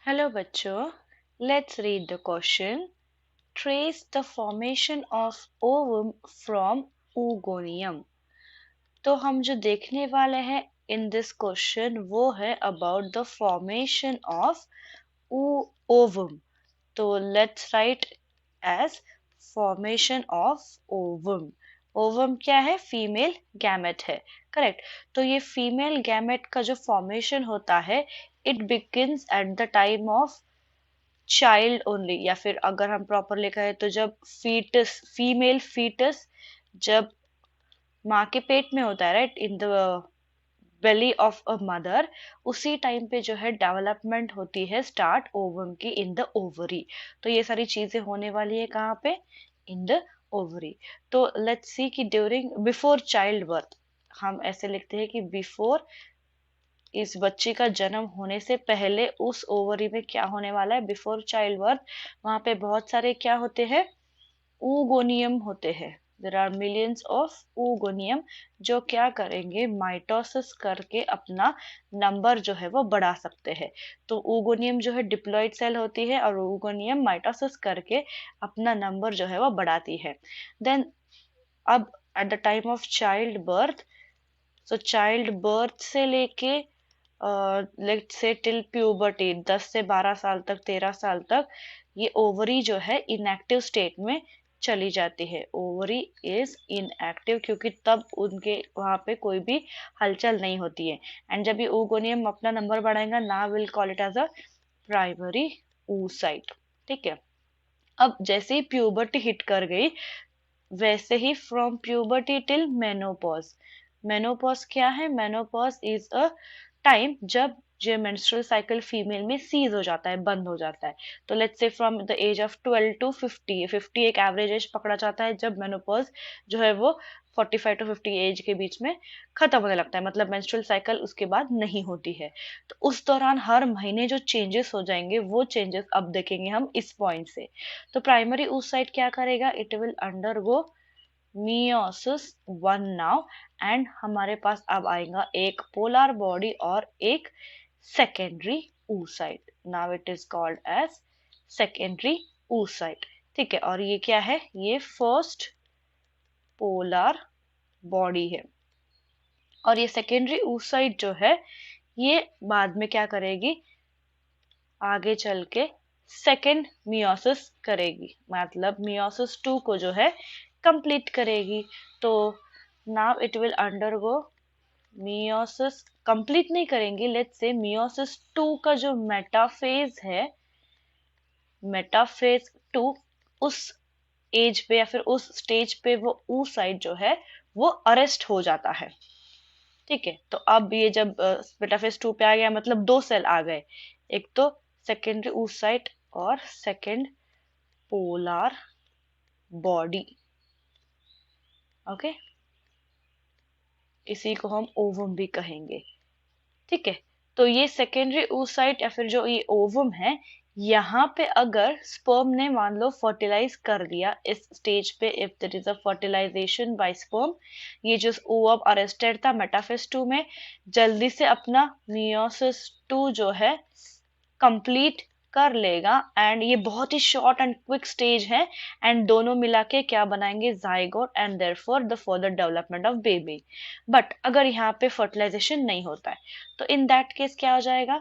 Hello बच्चों, let's read the question. Trace the formation of ovum from oogonia. तो हम जो देखने वाले हैं इन दिस क्वेश्चन वो है about the formation of ovum. तो let's write as formation of ovum. Ovum क्या है? फीमेल गैमेट है. करेक्ट. तो ये फीमेल गैमेट का जो फॉर्मेशन होता है it begins at the time of child only, या फिर अगर हम प्रॉपरली कहें तो जब फीटस, फीमेल फीटस जब माँ के पेट में होता है, right, in the belly of a mother, उसी टाइम पे जो है डेवलपमेंट होती है स्टार्ट ओवम की इन द ओवरी. तो ये सारी चीजें होने वाली है कहाँ पे? In the ovary. तो लेट्स सी कि ड्यूरिंग बिफोर चाइल्ड बर्थ, हम ऐसे लिखते हैं कि बिफोर, इस बच्चे का जन्म होने से पहले उस ओवरी में क्या होने वाला है? बिफोर चाइल्ड बर्थ वहां पे बहुत सारे क्या होते हैं? oogoनियम होते हैं. देर आर मिलियंस ऑफ oogoनियम जो क्या करेंगे? माइटोसिस करके अपना नंबर जो है वो बढ़ा सकते हैं. तो oogoनियम जो है डिप्लॉइड सेल होती है और oogoनियम माइटोसिस करके अपना नंबर जो है वो बढ़ाती है. देन अब eight the time of child birth, so child birth से लेके लेट्स से टिल प्यूबर्टी, 10 से 12 साल तक, 13 साल तक ये ओवरी जो है इनएक्टिव स्टेट में चली जाती है. ओवरी इज इनएक्टिव क्योंकि तब उनके वहां पे कोई भी हलचल नहीं होती है. एंड जब ये oogoनियम अपना नंबर बढ़ाएगा, ना will call it as a primary oocyte. ठीक है. अब जैसे ही प्यूबर्टी हिट कर गई, वैसे ही from puberty till menopause. Menopause क्या है? मेनोपॉज इज अ टाइम जब जो मेंस्ट्रुअल साइकिल फीमेल में सीज हो जाता है, बंद हो जाता है. तो let's say from the age of 12 to 50, 50 एक एवरेज एज पकड़ा जाता है जब मेनोपॉज जो है वो 45 टू 50 एज के बीच में खत्म होने लगता है, मतलब मेंस्ट्रुअल साइकिल उसके बाद नहीं होती है. तो उस दौरान हर महीने जो चेंजेस हो जाएंगे वो चेंजेस अब देखेंगे हम इस पॉइंट से. तो प्राइमरी oocyte क्या करेगा? It will undergo meiosis 1 now, and हमारे पास अब आएगा एक पोलर बॉडी और एक secondary oocyte. Now it is called as secondary oocyte. ठीक है. और ये क्या है? ये फर्स्ट पोलर बॉडी है. और ये सेकेंडरी oocyte जो है ये बाद में क्या करेगी? आगे चल के सेकेंड मियोसिस करेगी, मतलब मियोसिस 2 को जो है कंप्लीट करेगी. तो now it will undergo meiosis, complete नहीं करेंगे, लेट्स से मियोसिस 2 का जो मेटाफेज है, मेटाफेज 2, उस एज पे या फिर उस स्टेज पे वो oocyte जो है वो अरेस्ट हो जाता है. ठीक है. तो अब ये जब मेटाफेज 2 पे आ गया, मतलब दो सेल आ गए, एक तो सेकेंडरी oocyte और सेकेंड पोलर बॉडी. ओके. इसी को हम ओवम भी कहेंगे. ठीक है. तो ये सेकेंडरी oocyte या फिर जो ये ओवम है, यहाँ पे अगर स्पर्म ने मान लो फर्टिलाइज कर दिया इस स्टेज पे, if there is a fertilization by sperm, ये जो ओवम अरेस्टेड था मेटाफेज 2 में, जल्दी से अपना मियोसिस 2 जो है कंप्लीट कर लेगा. एंड ये बहुत ही शॉर्ट एंड क्विक स्टेज है, एंड दोनों मिला के क्या बनाएंगे? Zygote, and therefore the further development of baby. But अगर यहाँ पे फर्टिलाइजेशन नहीं होता है तो इन दैट केस क्या हो जाएगा?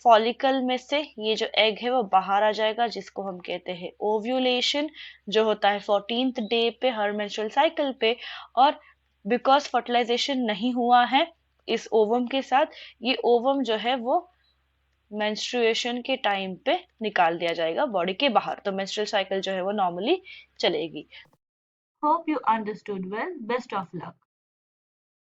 फॉलिकल में से ये जो एग है वो बाहर आ जाएगा, जिसको हम कहते हैं ओव्यूलेशन, जो होता है 14th डे पे हर मेंस्ट्रुअल साइकिल पे. और बिकॉज फर्टिलाइजेशन नहीं हुआ है इस ओवम के साथ, ये ओवम जो है वो मेंस्ट्रुएशन के टाइम पे निकाल दिया जाएगा बॉडी के बाहर. तो मेंस्ट्रुअल साइकिल जो है वो नॉर्मली चलेगी. Hope you understood well. Best of luck.